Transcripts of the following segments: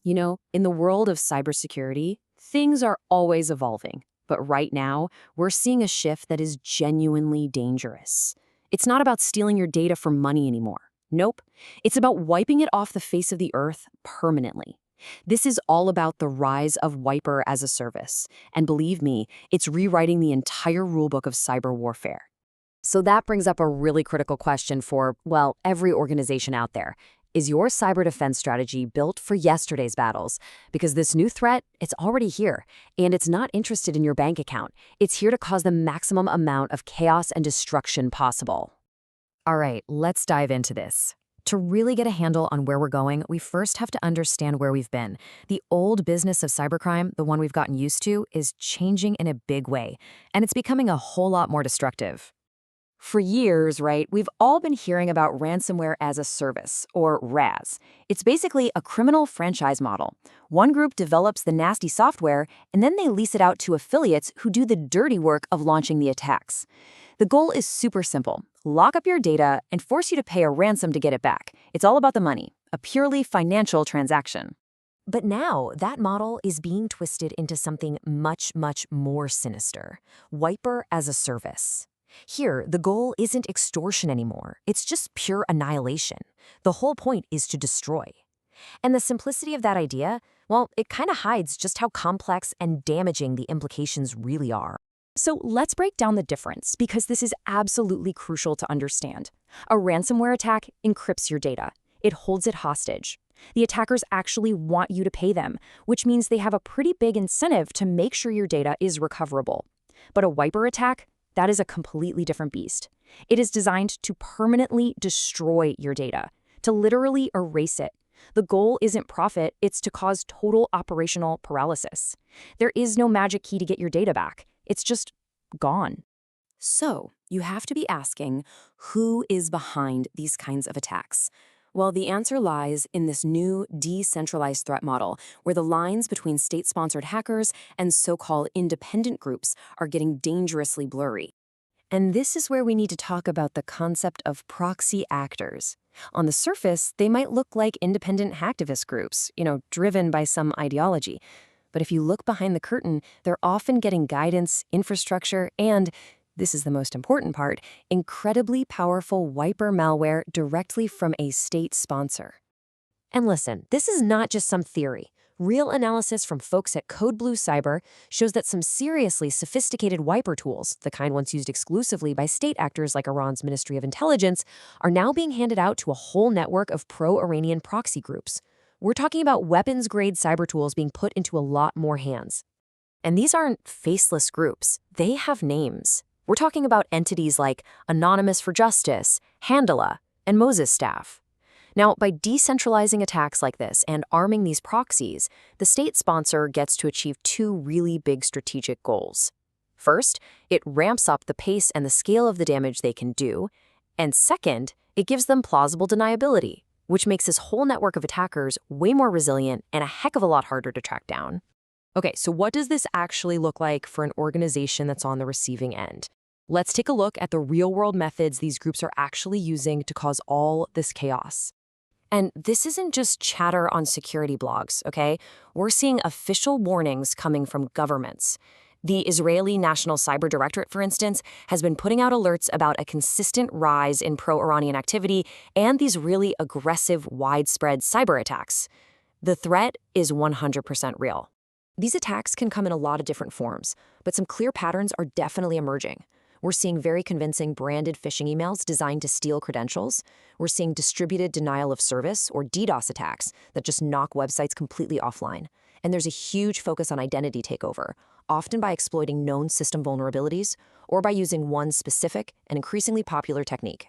In the world of cybersecurity, things are always evolving. But right now, we're seeing a shift that is genuinely dangerous. It's not about stealing your data for money anymore. Nope. It's about wiping it off the face of the earth permanently. This is all about the rise of Wiper as a service. And believe me, it's rewriting the entire rulebook of cyber warfare. So that brings up a really critical question for, well, every organization out there. Is your cyber defense strategy built for yesterday's battles? Because this new threat, it's already here, and it's not interested in your bank account. It's here to cause the maximum amount of chaos and destruction possible. All right, let's dive into this. To really get a handle on where we're going, we first have to understand where we've been. The old business of cybercrime, the one we've gotten used to, is changing in a big way, and it's becoming a whole lot more destructive. For years, right, we've all been hearing about ransomware as a service, or RAS. It's basically a criminal franchise model. One group develops the nasty software, and then they lease it out to affiliates who do the dirty work of launching the attacks. The goal is super simple. Lock up your data and force you to pay a ransom to get it back. It's all about the money, a purely financial transaction. But now, that model is being twisted into something much, much more sinister. Wiper as a service. Here, the goal isn't extortion anymore. It's just pure annihilation. The whole point is to destroy. And the simplicity of that idea, well, it kind of hides just how complex and damaging the implications really are. So let's break down the difference, because this is absolutely crucial to understand. A ransomware attack encrypts your data. It holds it hostage. The attackers actually want you to pay them, which means they have a pretty big incentive to make sure your data is recoverable. But a wiper attack, that is a completely different beast. It is designed to permanently destroy your data, to literally erase it. The goal isn't profit, it's to cause total operational paralysis. There is no magic key to get your data back. It's just gone. So, you have to be asking, who is behind these kinds of attacks? Well, the answer lies in this new decentralized threat model, where the lines between state-sponsored hackers and so-called independent groups are getting dangerously blurry. And this is where we need to talk about the concept of proxy actors. On the surface, they might look like independent hacktivist groups, driven by some ideology. But if you look behind the curtain, they're often getting guidance, infrastructure, and, this is the most important part, incredibly powerful wiper malware directly from a state sponsor. And listen, this is not just some theory. Real analysis from folks at Code Blue Cyber shows that some seriously sophisticated wiper tools, the kind once used exclusively by state actors like Iran's Ministry of Intelligence, are now being handed out to a whole network of pro-Iranian proxy groups. We're talking about weapons-grade cyber tools being put into a lot more hands. And these aren't faceless groups. They have names. We're talking about entities like Anonymous for Justice, Handela, and Moses Staff. Now, by decentralizing attacks like this and arming these proxies, the state sponsor gets to achieve two really big strategic goals. First, it ramps up the pace and the scale of the damage they can do. And second, it gives them plausible deniability, which makes this whole network of attackers way more resilient and a heck of a lot harder to track down. Okay, so what does this actually look like for an organization that's on the receiving end? Let's take a look at the real-world methods these groups are actually using to cause all this chaos. And this isn't just chatter on security blogs, okay? We're seeing official warnings coming from governments. The Israeli National Cyber Directorate, for instance, has been putting out alerts about a consistent rise in pro-Iranian activity and these really aggressive, widespread cyber attacks. The threat is 100% real. These attacks can come in a lot of different forms, but some clear patterns are definitely emerging. We're seeing very convincing branded phishing emails designed to steal credentials. We're seeing distributed denial of service, or DDoS attacks, that just knock websites completely offline. And there's a huge focus on identity takeover, often by exploiting known system vulnerabilities or by using one specific and increasingly popular technique.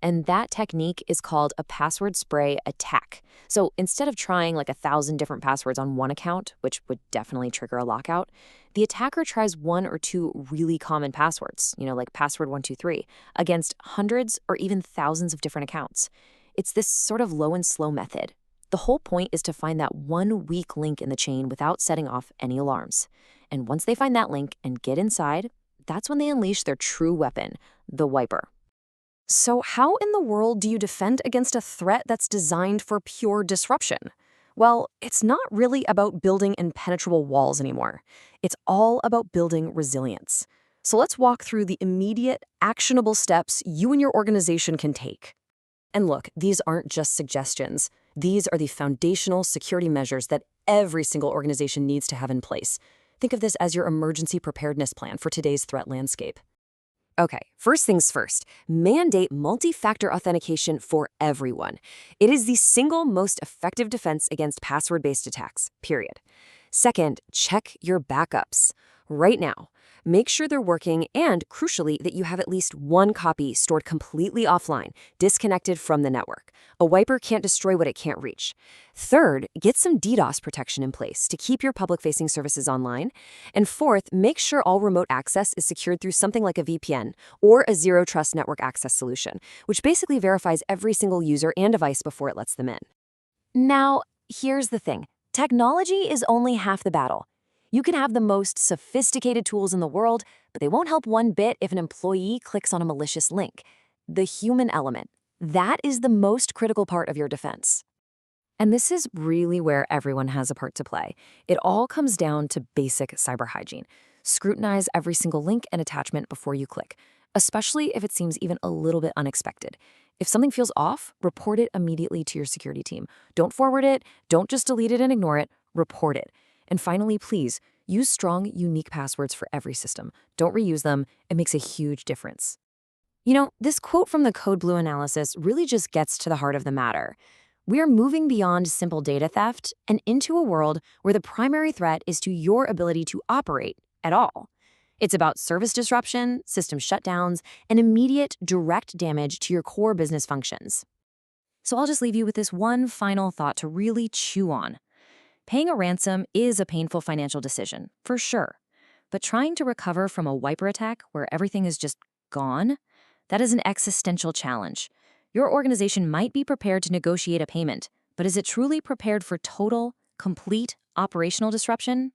And that technique is called a password spray attack. So instead of trying like 1,000 different passwords on one account, which would definitely trigger a lockout, the attacker tries one or two really common passwords, like password 123, against hundreds or even thousands of different accounts. It's this sort of low and slow method. The whole point is to find that one weak link in the chain without setting off any alarms. And once they find that link and get inside, that's when they unleash their true weapon, the wiper. So how in the world do you defend against a threat that's designed for pure disruption? Well, it's not really about building impenetrable walls anymore. It's all about building resilience. So let's walk through the immediate, actionable steps you and your organization can take. And look, these aren't just suggestions. These are the foundational security measures that every single organization needs to have in place. Think of this as your emergency preparedness plan for today's threat landscape. Okay, first things first, mandate multi-factor authentication for everyone. It is the single most effective defense against password-based attacks, period. Second, check your backups. Right now, make sure they're working and, crucially, that you have at least one copy stored completely offline, disconnected from the network. A wiper can't destroy what it can't reach. Third, get some DDoS protection in place to keep your public-facing services online. And fourth, make sure all remote access is secured through something like a VPN or a zero-trust network access solution, which basically verifies every single user and device before it lets them in. Now, here's the thing. Technology is only half the battle. You can have the most sophisticated tools in the world, but they won't help one bit if an employee clicks on a malicious link. The human element. That is the most critical part of your defense. And this is really where everyone has a part to play. It all comes down to basic cyber hygiene. Scrutinize every single link and attachment before you click, especially if it seems even a little bit unexpected. If something feels off, report it immediately to your security team. Don't forward it, don't just delete it and ignore it, report it. And finally, please, use strong, unique passwords for every system. Don't reuse them. It makes a huge difference. You know, this quote from the Code Blue analysis really just gets to the heart of the matter. We are moving beyond simple data theft and into a world where the primary threat is to your ability to operate at all. It's about service disruption, system shutdowns, and immediate, direct damage to your core business functions. So I'll just leave you with this one final thought to really chew on. Paying a ransom is a painful financial decision, for sure. But trying to recover from a wiper attack where everything is just gone, that is an existential challenge. Your organization might be prepared to negotiate a payment, but is it truly prepared for total, complete operational disruption?